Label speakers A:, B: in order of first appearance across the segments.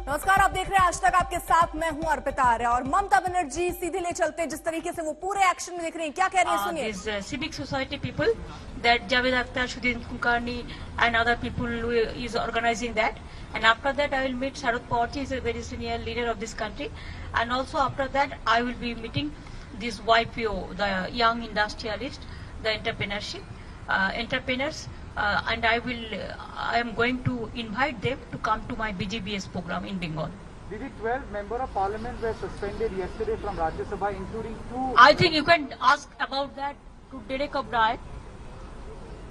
A: नमस्कार, आप देख रहे हैं आज तक। आपके साथ मैं हूं अर्पिता आर्य। और ममता बनर्जी सीधे ले चलते जिस तरीके से वो पूरे एक्शन में दिख रही हैं, क्या कह रही हैं सुनिए।
B: This civic society people that Javed Akhtar, Sudhin Kulkarni and other people who is organizing that, and after that I will meet Sharad Pawar, is a very senior leader of this country, and also after that I will be meeting this YPO, the young industrialist, the entrepreneurs, and I am going to invite them to come to my BGBS program in Bengal.
C: Didi, 12 members of parliament were suspended yesterday from Rajya Sabha, including 2...
B: I think you can ask about that to Derek O'Brien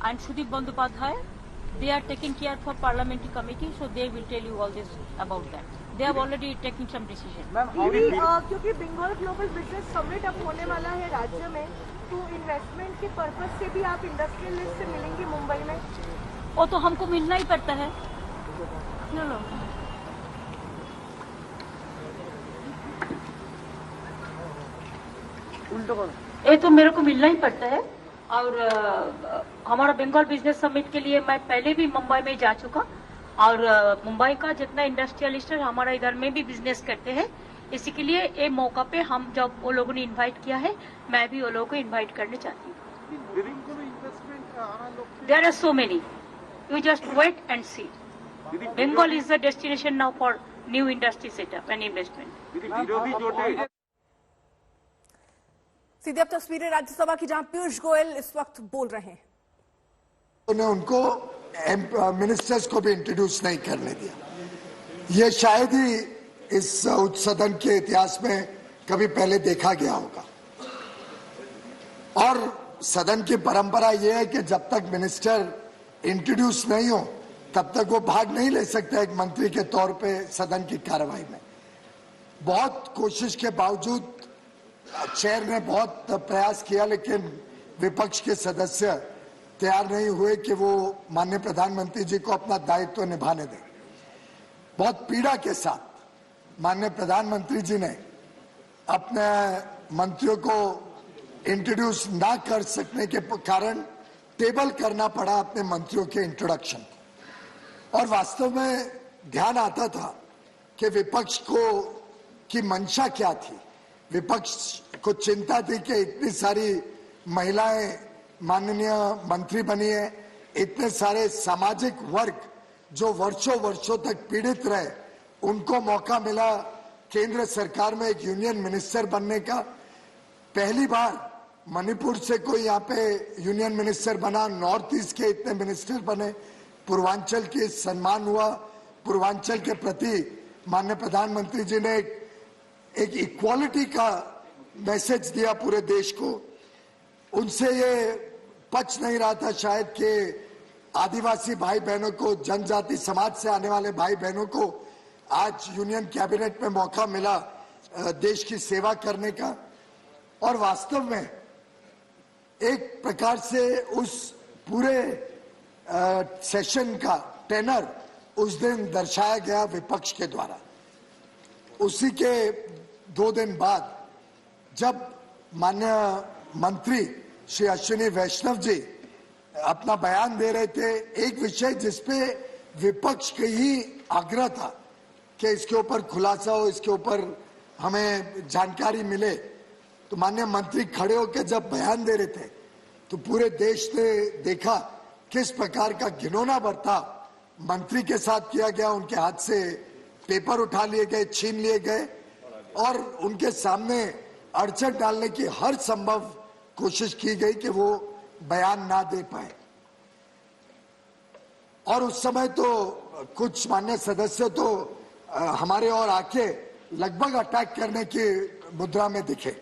B: and Sudeep Bandyopadhyay. They are taking care for parliamentary committee, so they will tell you all this about that. They have already taken some decision.
D: क्योंकि Bengal global business summit अब होने वाला है राज्य में, तो investment के purpose से भी आप इंडस्ट्रियलिस्ट से मिलेंगे मुंबई में?
B: वो तो हमको मिलना ही पड़ता है। नो ये तो मेरे को मिलना ही पड़ता है। और हमारा बंगाल बिजनेस समिट के लिए मैं पहले भी मुंबई में जा चुका, और मुंबई का जितना इंडस्ट्रियलिस्ट है हमारा इधर में भी बिजनेस करते हैं। इसी के लिए ये मौका पे हम जब वो लोगों ने इनवाइट किया है, मैं भी वो लोगों को इनवाइट करने चाहती हूँ। There are so many, you just wait and see. Bengal is the destination now for new industry setup and investment.
A: सीधे अब तस्वीरें राज्यसभा की, जहां पीयूष गोयल इस वक्त बोल रहे हैं।
E: उनको मिनिस्टर्स को भी इंट्रोड्यूस नहीं करने दिया। ये शायद ही इस सदन के इतिहास में कभी पहले देखा गया होगा। और सदन की परंपरा यह है कि जब तक मिनिस्टर इंट्रोड्यूस नहीं हो तब तक वो भाग नहीं ले सकते एक मंत्री के तौर पे सदन की कार्रवाई में। बहुत कोशिश के बावजूद चेयर ने बहुत प्रयास किया, लेकिन विपक्ष के सदस्य तैयार नहीं हुए कि वो माननीय प्रधानमंत्री जी को अपना दायित्व निभाने दें। बहुत पीड़ा के साथ माननीय प्रधानमंत्री जी ने अपने मंत्रियों को इंट्रोड्यूस ना कर सकने के कारण टेबल करना पड़ा अपने मंत्रियों के इंट्रोडक्शन। और वास्तव में ध्यान आता था कि विपक्ष की मंशा क्या थी। विपक्ष को चिंता थी कि इतनी सारी महिलाएं माननीय मंत्री बनी है, इतने सारे सामाजिक वर्ग जो वर्षों वर्षों तक पीड़ित रहे, उनको मौका मिला केंद्र सरकार में एक यूनियन मिनिस्टर बनने का। पहली बार मणिपुर से कोई यहाँ पे यूनियन मिनिस्टर बना, नॉर्थ ईस्ट के इतने मिनिस्टर बने, पूर्वांचल के सम्मान हुआ। पूर्वांचल के प्रति माननीय प्रधानमंत्री जी ने एक इक्वालिटी का मैसेज दिया पूरे देश को। उनसे ये पच नहीं रहा था शायद कि आदिवासी भाई बहनों को, जनजाति समाज से आने वाले भाई बहनों को आज यूनियन कैबिनेट में मौका मिला देश की सेवा करने का। और वास्तव में एक प्रकार से उस पूरे सेशन का टेनर उस दिन दर्शाया गया विपक्ष के द्वारा। उसी के 2 दिन बाद जब माननीय मंत्री श्री अश्विनी वैष्णव जी अपना बयान दे रहे थे, एक विषय जिसपे विपक्ष का ही आग्रह था कि इसके ऊपर खुलासा हो, इसके ऊपर हमें जानकारी मिले, तो माननीय मंत्री खड़े होकर जब बयान दे रहे थे तो पूरे देश ने देखा किस प्रकार का घिनौना बर्ताव मंत्री के साथ किया गया। उनके हाथ से पेपर उठा लिए गए, छीन लिए गए और उनके सामने अड़चन डालने की हर संभव कोशिश की गई कि वो बयान ना दे पाए। और उस समय तो कुछ मान्य सदस्य तो हमारे और आके लगभग अटैक करने की मुद्रा में दिखे।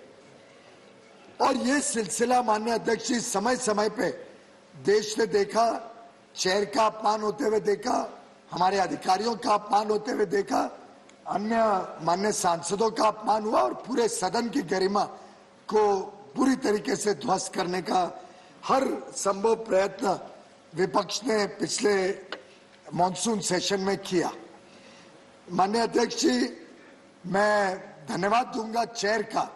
E: और ये सिलसिला माननीय अध्यक्ष जी समय समय पे देश ने देखा, चेयर का अपमान होते हुए देखा, हमारे अधिकारियों का अपमान होते हुए देखा, अन्य मान्य सांसदों का अपमान हुआ और पूरे सदन की गरिमा को पूरी तरीके से ध्वस्त करने का हर संभव प्रयत्न विपक्ष ने पिछले मॉनसून सेशन में किया। माननीय अध्यक्ष जी, मैं धन्यवाद दूंगा चेयर का,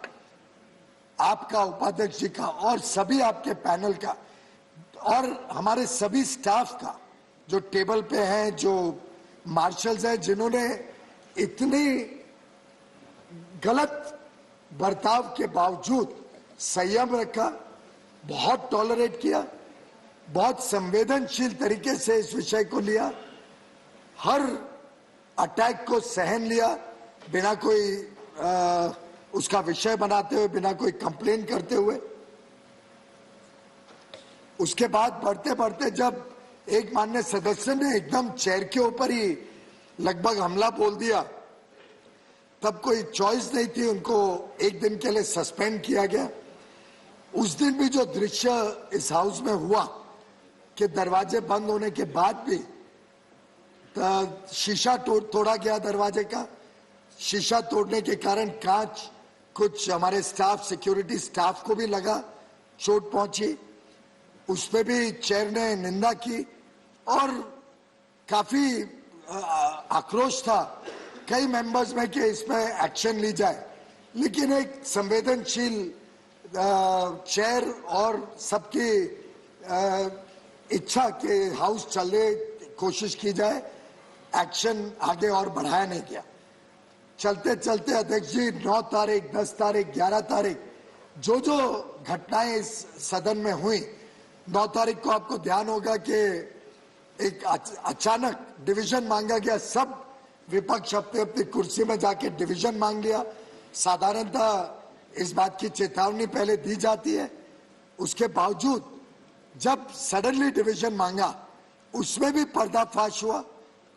E: आपका, उपाध्यक्ष जी का और सभी आपके पैनल का और हमारे सभी स्टाफ का जो टेबल पे हैं, जो मार्शल्स हैं, जिन्होंने इतनी गलत बर्ताव के बावजूद संयम रखा, बहुत टॉलरेट किया, बहुत संवेदनशील तरीके से इस विषय को लिया, हर अटैक को सहन लिया बिना कोई उसका विषय बनाते हुए, बिना कोई कंप्लेन करते हुए। उसके बाद बढ़ते बढ़ते जब एक माननीय सदस्य ने एकदम चेयर के ऊपर ही लगभग हमला बोल दिया, तब कोई चॉइस नहीं थी, उनको एक दिन के लिए सस्पेंड किया गया। उस दिन भी जो दृश्य इस हाउस में हुआ कि दरवाजे बंद होने के बाद भी शीशा तोड़ा गया, दरवाजे का शीशा तोड़ने के कारण कांच कुछ हमारे स्टाफ, सिक्योरिटी स्टाफ को भी लगा, चोट पहुंची, उस पे भी चेयर ने निंदा की और काफी आक्रोश था कई मेंबर्स में कि इसमें एक्शन ली जाए। लेकिन एक संवेदनशील चेयर और सबकी इच्छा के हाउस चले, कोशिश की जाए, एक्शन आगे और बढ़ाया नहीं गया। चलते चलते अध्यक्ष जी 9 तारीख, 10 तारीख, 11 तारीख जो जो घटनाएं इस सदन में हुई, 9 तारीख को आपको ध्यान होगा कि एक अचानक डिवीजन मांगा गया, सब विपक्ष अपनी अपनी कुर्सी में जाके डिवीजन मांग लिया। साधारणतः इस बात की चेतावनी पहले दी जाती है, उसके बावजूद जब सडनली डिवीजन मांगा उसमें भी पर्दाफाश हुआ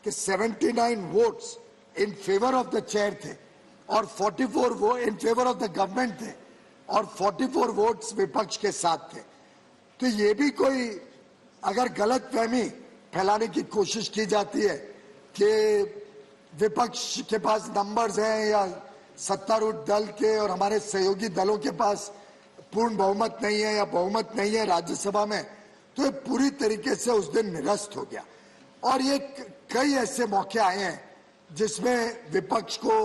E: कि 79 votes in favour of the chair थे और 44 वो in favour of the government थे और 44 वोट्स विपक्ष के साथ थे। तो ये भी कोई अगर गलत फहमी फैलाने की कोशिश की जाती है कि विपक्ष के पास नंबर्स हैं या सत्तारूढ़ दल के और हमारे सहयोगी दलों के पास पूर्ण बहुमत नहीं है या बहुमत नहीं है राज्यसभा में, तो ये पूरी तरीके से उस दिन निरस्त हो गया। और ये कई ऐसे मौके आए हैं जिसमें विपक्ष को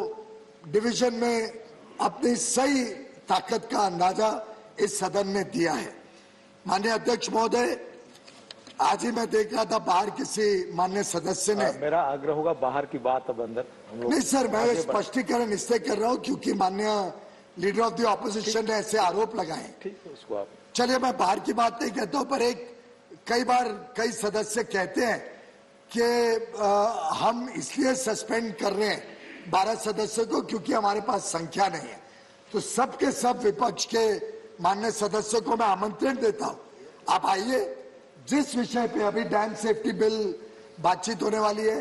E: डिवीजन में अपनी सही ताकत का अंदाजा इस सदन ने दिया है। माननीय अध्यक्ष महोदय, आज ही मैं देख रहा था बाहर किसी माननीय सदस्य ने,
F: मेरा आग्रह होगा बाहर की बात अब अंदर
E: नहीं सर, मैं स्पष्टीकरण इससे कर रहा हूं क्योंकि माननीय लीडर ऑफ द ऑपोजिशन ने ऐसे आरोप लगाए।
F: ठीक है, उसको आप
E: चलिए, मैं बाहर की बात नहीं कहता हूं, पर कई बार कई सदस्य कहते हैं कि हम इसलिए सस्पेंड कर रहे हैं 12 सदस्यों को क्योंकि हमारे पास संख्या नहीं है। तो सबके सब विपक्ष के माननीय सदस्यों को मैं आमंत्रण देता हूं, आप आइए, जिस विषय पे अभी डैम सेफ्टी बिल बातचीत होने वाली है,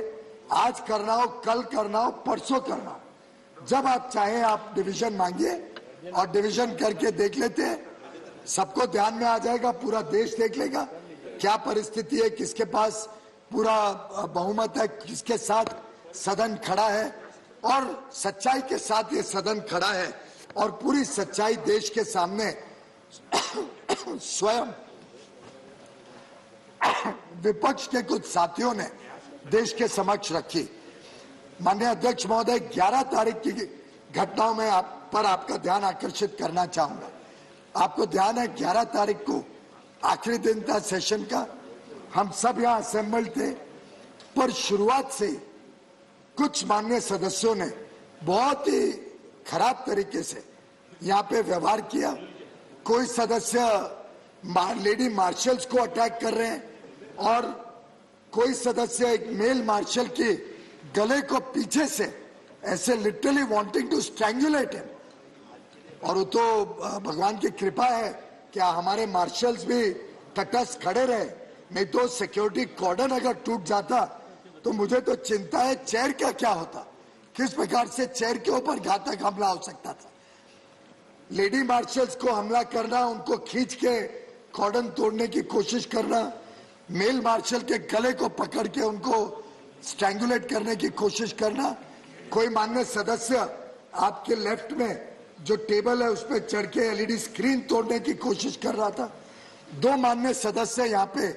E: आज करना हो, कल करना हो, परसों करना हो, जब आप चाहें आप डिवीजन मांगिए और डिवीजन करके देख लेते हैं, सबको ध्यान में आ जाएगा, पूरा देश देख लेगा क्या परिस्थिति है, किसके पास पूरा बहुमत है, किसके साथ सदन खड़ा है और सच्चाई के साथ ये सदन खड़ा है और पूरी सच्चाई देश के सामने स्वयं विपक्ष के कुछ साथियों ने देश के समक्ष रखी। माननीय अध्यक्ष महोदय, 11 तारीख की घटनाओं में आपका ध्यान आकर्षित करना चाहूंगा। आपको ध्यान है 11 तारीख को आखिरी दिन था सेशन का, हम सब यहाँ असेंबल्ड थे, पर शुरुआत से कुछ माननीय सदस्यों ने बहुत ही खराब तरीके से यहाँ पे व्यवहार किया। कोई सदस्य लेडी मार्शल्स को अटैक कर रहे हैं और कोई सदस्य एक मेल मार्शल के गले को पीछे से ऐसे लिटरली वांटिंग टू स्ट्रैंगुलेट हिम। और वो तो भगवान की कृपा है क्या हमारे मार्शल्स भी तटस्थ खड़े रहे, नहीं तो सिक्योरिटी कॉर्डन अगर टूट जाता तो मुझे तो चिंता है चेयर का क्या होता, किस प्रकार से चेयर के ऊपर घातक हमला हो सकता था। लेडी मार्शल्स को हमला करना, उनको खींच के कॉर्डन तोड़ने की कोशिश करना, मेल मार्शल के गले को पकड़ के उनको स्ट्रैंगुलेट करने की कोशिश करना। कोई माननीय सदस्य आपके लेफ्ट में जो टेबल है उस पर चढ़ के एलईडी स्क्रीन तोड़ने की कोशिश कर रहा था। 2 माननीय सदस्य यहाँ पे,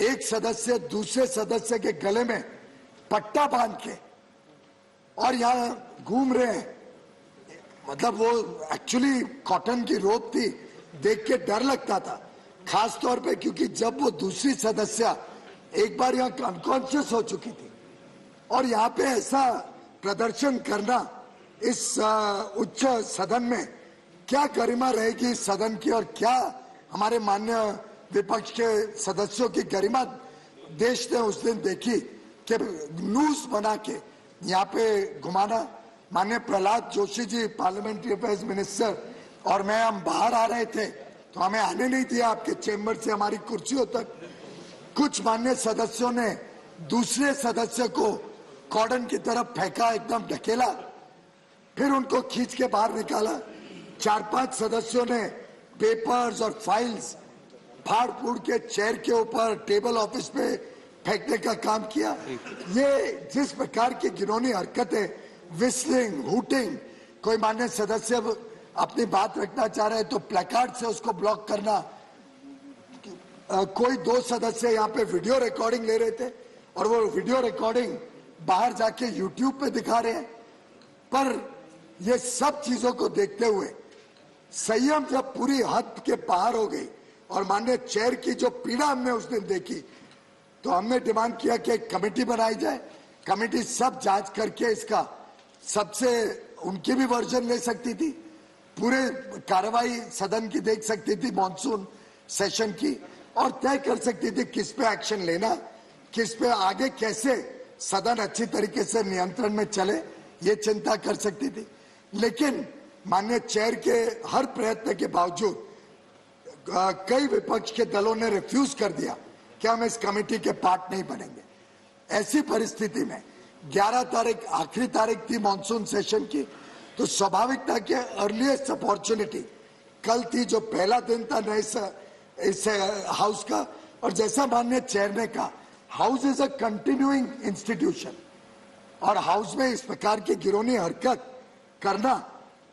E: एक सदस्य दूसरे सदस्य के गले में पट्टा बांध के और यहाँ घूम रहे हैं, मतलब वो एक्चुअली कॉटन की रोप थी, देख के डर लगता था, खास तौर पे क्योंकि जब वो दूसरी सदस्य एक बार यहाँ अनकॉन्शियस हो चुकी थी और यहाँ पे ऐसा प्रदर्शन करना इस उच्च सदन में, क्या गरिमा रहेगी इस सदन की और क्या हमारे माननीय विपक्ष के सदस्यों की गरिमा देश ने उस दिन देखी कि न्यूज बना के यहाँ पे घुमाना। माननीय Prahlad Joshi ji parliamentary affairs minister और मैं, हम बाहर आ रहे थे तो हमें आने नहीं दिया आपके चेंबर से हमारी कुर्सियों तक। कुछ माननीय सदस्यों ने दूसरे सदस्य को कॉर्डन की तरफ फेंका, एकदम ढकेला, फिर उनको खींच के बाहर निकाला। 4-5 सदस्यों ने पेपर्स और फाइल्स फाड़ फूड़ के चेयर के ऊपर, टेबल ऑफिस पे फेंकने का काम किया। ये जिस प्रकार की घिनौनी हरकतें, विस्लिंग, हूटिंग, कोई माननीय सदस्य अपनी बात रखना चाह रहे हैं तो प्लेकार्ड से उसको ब्लॉक करना। कोई 2 सदस्य यहाँ पे वीडियो रिकॉर्डिंग ले रहे थे और वो वीडियो रिकॉर्डिंग बाहर जाके यूट्यूब पे दिखा रहे हैं। पर ये सब चीजों को देखते हुए संयम जब पूरी हद के पार हो गई और माननीय चेयर की जो पीड़ा हमने उस दिन देखी, तो हमने डिमांड किया कि एक कमेटी बनाई जाए। कमेटी सब जांच करके इसका सबसे, उनकी भी वर्जन ले सकती थी, पूरे कार्रवाई सदन की देख सकती थी मॉनसून सेशन की, और तय कर सकती थी किस पे एक्शन लेना, किस पे आगे कैसे सदन अच्छी तरीके से नियंत्रण में चले, ये चिंता कर सकती थी। लेकिन माननीय चेयर के हर प्रयत्न के बावजूद कई विपक्ष के दलों ने रिफ्यूज कर दिया कि हम इस कमेटी के पार्ट नहीं बनेंगे। ऐसी परिस्थिति में 11 तारीख आखिरी तारीख थी मॉनसून सेशन की, तो स्वाभाविक था कि अर्लीस्ट अपॉर्चुनिटी कल थी, जो पहला दिन था नए इस हाउस का। और जैसा माननीय चेयर ने कहा, house is a continuing institution, और हाउस में इस प्रकार की घिनौनी हरकत करना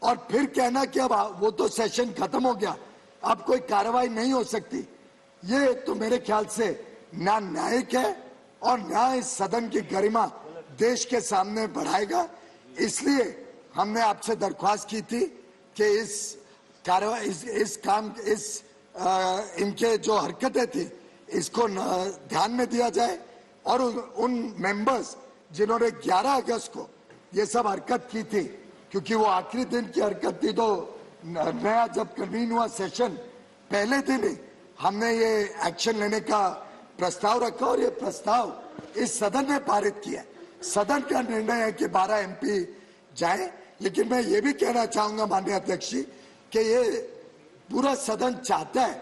E: और फिर कहना कि अब वो तो सेशन खत्म हो गया, अब कोई कार्रवाई नहीं हो सकती, ये तो मेरे ख्याल से ना न्यायिक है और ना इस सदन की गरिमा देश के सामने बढ़ाएगा। इसलिए हमने आपसे दरख्वास्त की थी कि इस कार्रवाई, इनके जो हरकतें थी इसको ध्यान में दिया जाए और उन मेंबर्स जिन्होंने 11 अगस्त को ये सब हरकत की थी, क्योंकि वो आखिरी दिन की हरकत थी, तो नया जब कन्वीन हुआ सेशन पहले दिन ही हमने ये एक्शन लेने का प्रस्ताव रखा और ये प्रस्ताव इस सदन ने पारित किया। सदन का निर्णय है कि 12 एमपी जाए, लेकिन मैं ये भी कहना चाहूंगा माननीय अध्यक्ष जी कि ये पूरा सदन चाहता है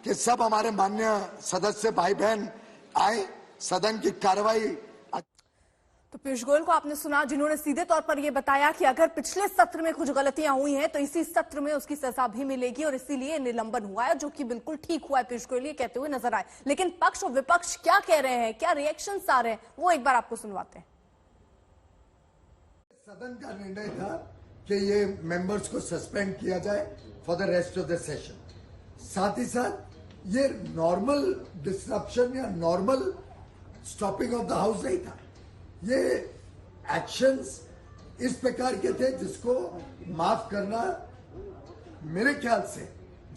E: कि सब हमारे माननीय सदस्य भाई बहन आए, सदन की कार्रवाई।
A: तो पीयूष गोयल को आपने सुना, जिन्होंने सीधे तौर पर यह बताया कि अगर पिछले सत्र में कुछ गलतियां हुई हैं तो इसी सत्र में उसकी सजा भी मिलेगी और इसीलिए निलंबन हुआ है, जो कि बिल्कुल ठीक हुआ है। पीयूष गोयल ये कहते हुए नजर आए। लेकिन पक्ष और विपक्ष क्या कह रहे हैं, क्या रिएक्शंस आ रहे हैं, वो एक बार आपको सुनवाते हैं।
E: सदन का निर्णय था कि ये मेंबर्स को सस्पेंड किया जाए for the rest of the session. साथ ही साथ ये नॉर्मल डिसरप्शन या normal stopping of the house नहीं था, ये एक्शंस इस प्रकार के थे जिसको माफ करना मेरे ख्याल से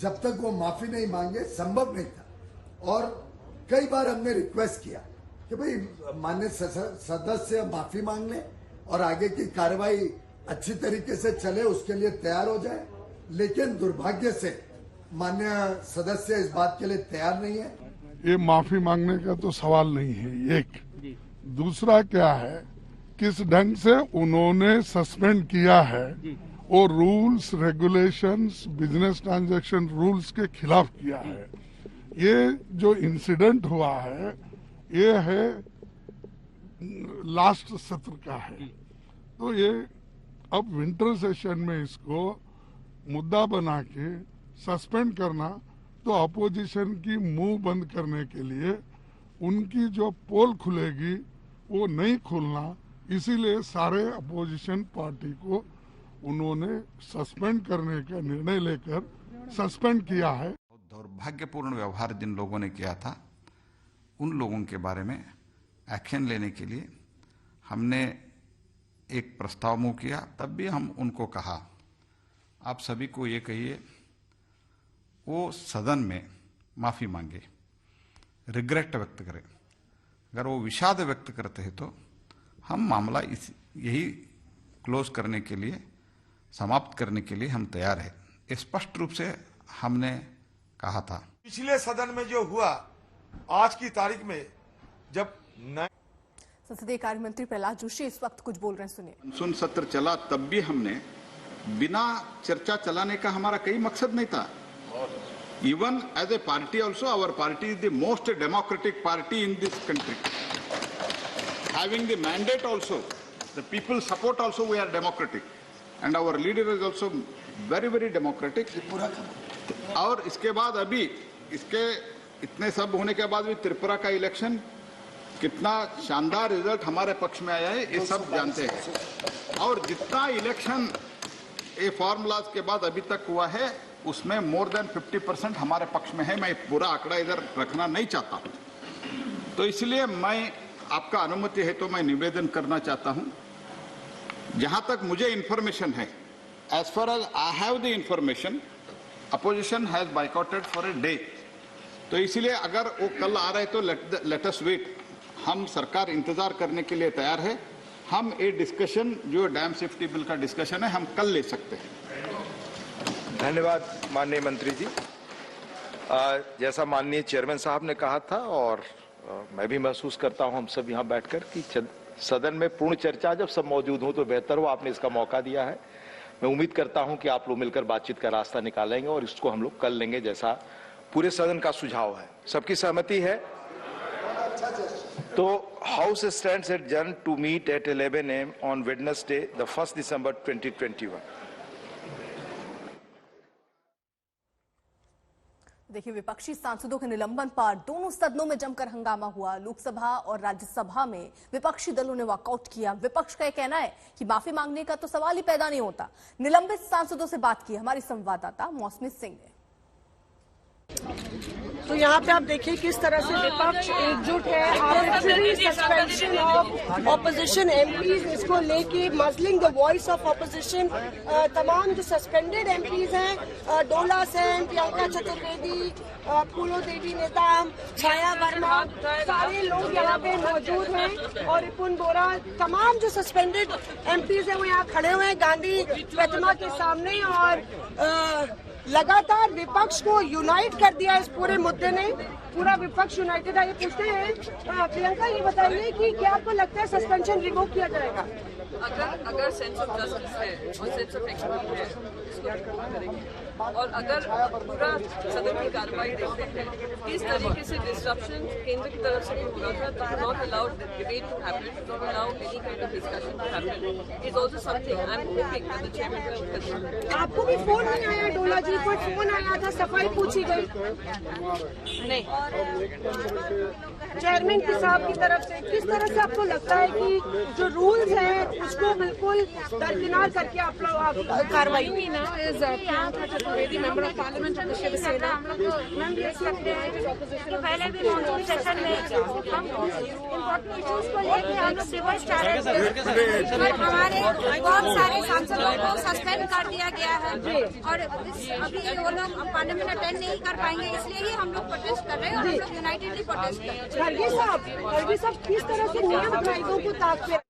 E: जब तक वो माफी नहीं मांगे संभव नहीं था। और कई बार हमने रिक्वेस्ट किया कि भाई माननीय सदस्य माफी मांग लें और आगे की कार्रवाई अच्छी तरीके से चले, उसके लिए तैयार हो जाए, लेकिन दुर्भाग्य से माननीय सदस्य इस बात के लिए तैयार नहीं है।
G: ये माफी मांगने का तो सवाल नहीं है। एक दूसरा क्या है, किस ढंग से उन्होंने सस्पेंड किया है वो rules regulations business transaction rules के खिलाफ किया है। ये जो इंसिडेंट हुआ है ये है लास्ट सत्र का है, तो ये अब विंटर सेशन में इसको मुद्दा बना के सस्पेंड करना तो अपोजिशन की मुंह बंद करने के लिए उनकी जो पोल खुलेगी वो नहीं खोलना, इसीलिए सारे अपोजिशन पार्टी को उन्होंने सस्पेंड करने का निर्णय लेकर सस्पेंड किया है।
H: दुर्भाग्यपूर्ण व्यवहार जिन लोगों ने किया था उन लोगों के बारे में एक्शन लेने के लिए हमने एक प्रस्ताव मुँह किया। तब भी हम उनको कहा, आप सभी को ये कहिए वो सदन में माफी मांगे, रिग्रेट व्यक्त करें। अगर वो विषाद व्यक्त करते हैं तो हम मामला यही क्लोज करने के लिए, समाप्त करने के लिए हम तैयार है। स्पष्ट रूप से हमने कहा था।
I: पिछले सदन में जो हुआ, आज की तारीख में जब
A: संसदीय कार्य मंत्री प्रहलाद जोशी इस वक्त कुछ बोल रहे हैं, सुनिए।
H: मानसून सत्र चला तब भी हमने बिना चर्चा चलाने का हमारा कोई मकसद नहीं था। Even as a party also, our party is the most democratic party in this country, having the mandate also, the people support also, we are democratic and our leader is also very very democratic. और इसके बाद अभी इसके इतने सब होने के बाद भी त्रिपुरा का इलेक्शन कितना शानदार रिजल्ट हमारे पक्ष में आया है, ये सब जानते हैं। और जितना इलेक्शन ये फॉर्मूलाज के बाद अभी तक हुआ है, उसमें मोर देन 50% हमारे पक्ष में है। मैं पूरा आंकड़ा इधर रखना नहीं चाहता, तो इसलिए मैं आपका अनुमति है तो मैं निवेदन करना चाहता हूं। जहां तक मुझे इंफॉर्मेशन है, as far as I have the information, opposition has boycotted for a day. तो इसलिए अगर वो कल आ रहे तो लेट अस वेट। हम सरकार इंतजार करने के लिए तैयार है। हम ये डिस्कशन जो डैम सेफ्टी बिल का डिस्कशन है, हम कल ले सकते हैं।
J: धन्यवाद माननीय मंत्री जी। जैसा माननीय चेयरमैन साहब ने कहा था, और मैं भी महसूस करता हूं हम सब यहां बैठकर कि सदन में पूर्ण चर्चा जब सब मौजूद हों तो बेहतर हो। आपने इसका मौका दिया है। मैं उम्मीद करता हूं कि आप लोग मिलकर बातचीत का रास्ता निकालेंगे और इसको हम लोग कल लेंगे, जैसा पूरे सदन का सुझाव है। सबकी सहमति है? तो house stands adjourned to meet at 11 AM on Wednesday, the 1st December 2021.
A: देखिए, विपक्षी सांसदों के निलंबन पर दोनों सदनों में जमकर हंगामा हुआ। लोकसभा और राज्यसभा में विपक्षी दलों ने वॉकआउट किया। विपक्ष का यह कहना है कि माफी मांगने का तो सवाल ही पैदा नहीं होता। निलंबित सांसदों से बात की हमारी संवाददाता मौसमी सिंह ने।
D: तो यहाँ पे आप देखिए किस तरह से विपक्ष एकजुट है। Arbitrary suspension of opposition MPs, इसको लेके मसलिंग द वॉइस ऑफ ऑपोजिशन। तमाम जो सस्पेंडेड एमपीज हैं, डोला सेन, प्रियंका चतुर्वेदी, फूलो देवी नेताम, छाया वर्मा, सारे लोग यहाँ पे मौजूद हैं। और रिपुन बोरा, तमाम जो सस्पेंडेड एमपीज हैं वो यहाँ खड़े हुए हैं गांधी प्रतिमा के सामने। और लगातार विपक्ष को यूनाइट कर दिया इस पूरे मुद्दे ने। पूरा विपक्ष यूनाइटेड है। ये पूछते हैं प्रियंका, ये बताइए कि क्या आपको लगता है सस्पेंशन रिवोक किया जाएगा?
K: अगर सेंस ऑफ जस्टिस है और सेंस ऑफ एक्चुअल है, इसको रिवोक करेंगे। और अगर पूरा सदन की कार्रवाई देखते हैं, किस तरीके से डिस्ट्रप्शन केंद्र की तरफ से हो रहा था, तो not allowed debate to happen, not allowed any kind of discussion to happen, is also something I am hoping that the chairman.
D: आपको भी फोन नहीं आया डोला जी? कोई फोन आया था, सफाई पूछी गई?
K: नहीं।
D: चेयरमैन की साहब की तरफ से किस तरह से आपको लगता है कि जो रूल्स हैं उसको बिल्कुल दरकिनार करके आप लोग कार्रवाई?
K: Chaturvedi member of parliament of Shiv Sena,
D: ma'am ये सकते हैं
K: तो पहले भी मॉनसून सेशन में हम इम्पोर्टेंट इश्यूज को लेकर हम लोग डिबेट कर रहे थे, और हमारे बहुत सारे सांसदों को सस्पेंड कर दिया गया है। और अभी वो लोग पार्लियामेंट अटेंड नहीं कर पाएंगे, इसलिए ही हम लोग प्रोटेस्ट कर रहे हैं और हम लोग यूनाइटेडली प्रोटेस्ट कर रहे हैं।
D: खड़गे साहब किस तरह से नियम कायदों को ताक पे